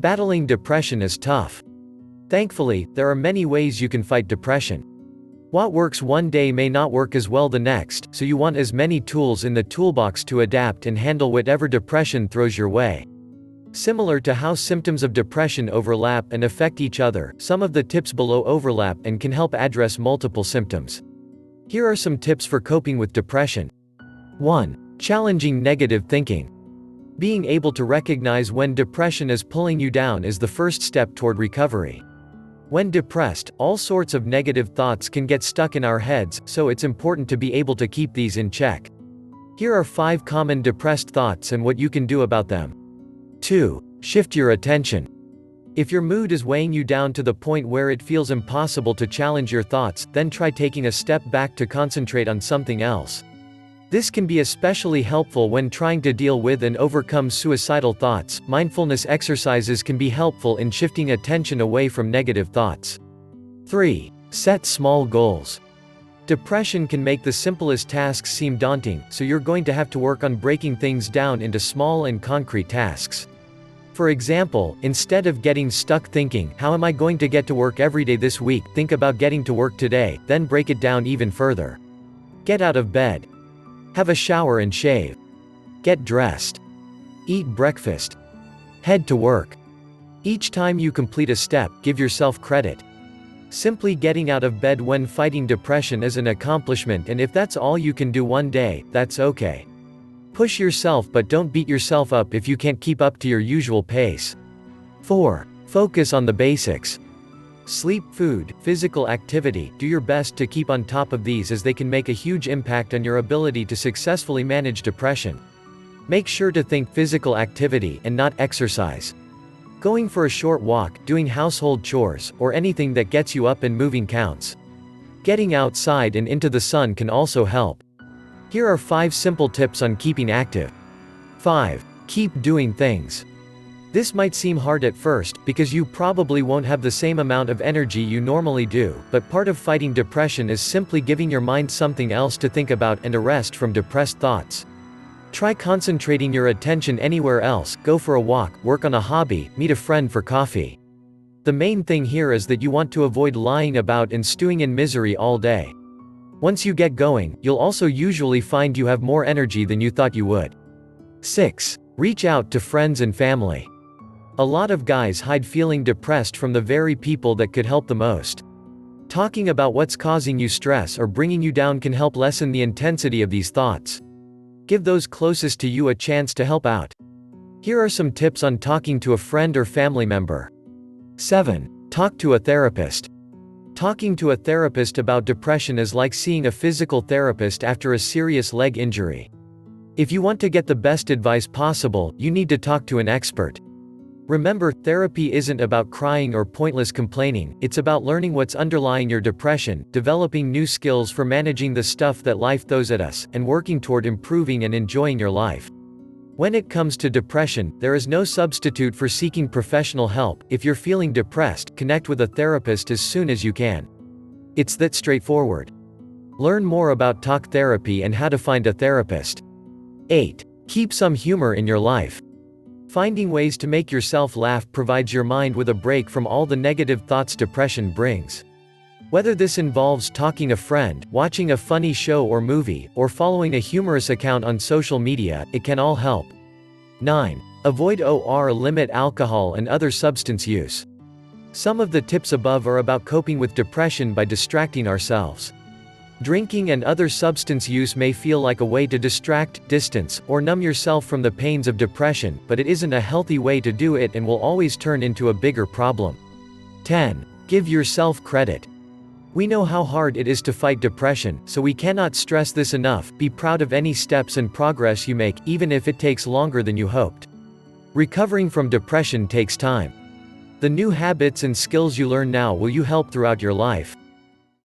Battling depression is tough. Thankfully, there are many ways you can fight depression. What works one day may not work as well the next, so you want as many tools in the toolbox to adapt and handle whatever depression throws your way. Similar to how symptoms of depression overlap and affect each other, some of the tips below overlap and can help address multiple symptoms. Here are some tips for coping with depression. 1. Challenging negative thinking. Being able to recognize when depression is pulling you down is the first step toward recovery. When depressed, all sorts of negative thoughts can get stuck in our heads, so it's important to be able to keep these in check. Here are 5 common depressed thoughts and what you can do about them. 2. Shift your attention. If your mood is weighing you down to the point where it feels impossible to challenge your thoughts, then try taking a step back to concentrate on something else. This can be especially helpful when trying to deal with and overcome suicidal thoughts. Mindfulness exercises can be helpful in shifting attention away from negative thoughts. 3. Set small goals. Depression can make the simplest tasks seem daunting, so you're going to have to work on breaking things down into small and concrete tasks. For example, instead of getting stuck thinking, "How am I going to get to work every day this week?" think about getting to work today, then break it down even further. Get out of bed. Have a shower and shave. Get dressed. Eat breakfast. Head to work. Each time you complete a step, give yourself credit. Simply getting out of bed when fighting depression is an accomplishment, and if that's all you can do one day, that's okay. Push yourself, but don't beat yourself up if you can't keep up to your usual pace. 4. Focus on the basics. Sleep, food, physical activity. Do your best to keep on top of these, as they can make a huge impact on your ability to successfully manage depression. Make sure to think physical activity and not exercise. Going for a short walk, doing household chores, or anything that gets you up and moving counts. Getting outside and into the sun can also help. Here are 5 simple tips on keeping active. 5. Keep doing things. This might seem hard at first, because you probably won't have the same amount of energy you normally do, but part of fighting depression is simply giving your mind something else to think about and a rest from depressed thoughts. Try concentrating your attention anywhere else. Go for a walk, work on a hobby, meet a friend for coffee. The main thing here is that you want to avoid lying about and stewing in misery all day. Once you get going, you'll also usually find you have more energy than you thought you would. 6. Reach out to friends and family. A lot of guys hide feeling depressed from the very people that could help the most. Talking about what's causing you stress or bringing you down can help lessen the intensity of these thoughts. Give those closest to you a chance to help out. Here are some tips on talking to a friend or family member. 7. Talk to a therapist. Talking to a therapist about depression is like seeing a physical therapist after a serious leg injury. If you want to get the best advice possible, you need to talk to an expert. Remember, therapy isn't about crying or pointless complaining, it's about learning what's underlying your depression, developing new skills for managing the stuff that life throws at us, and working toward improving and enjoying your life. When it comes to depression, there is no substitute for seeking professional help. If you're feeling depressed, connect with a therapist as soon as you can. It's that straightforward. Learn more about talk therapy and how to find a therapist. 8. Keep some humor in your life. Finding ways to make yourself laugh provides your mind with a break from all the negative thoughts depression brings. Whether this involves talking a friend, watching a funny show or movie, or following a humorous account on social media, it can all help. 9. Avoid or limit alcohol and other substance use. Some of the tips above are about coping with depression by distracting ourselves. Drinking and other substance use may feel like a way to distract, distance, or numb yourself from the pains of depression, but it isn't a healthy way to do it and will always turn into a bigger problem. 10. Give yourself credit. We know how hard it is to fight depression, so we cannot stress this enough. Be proud of any steps and progress you make, even if it takes longer than you hoped. Recovering from depression takes time. The new habits and skills you learn now will help throughout your life.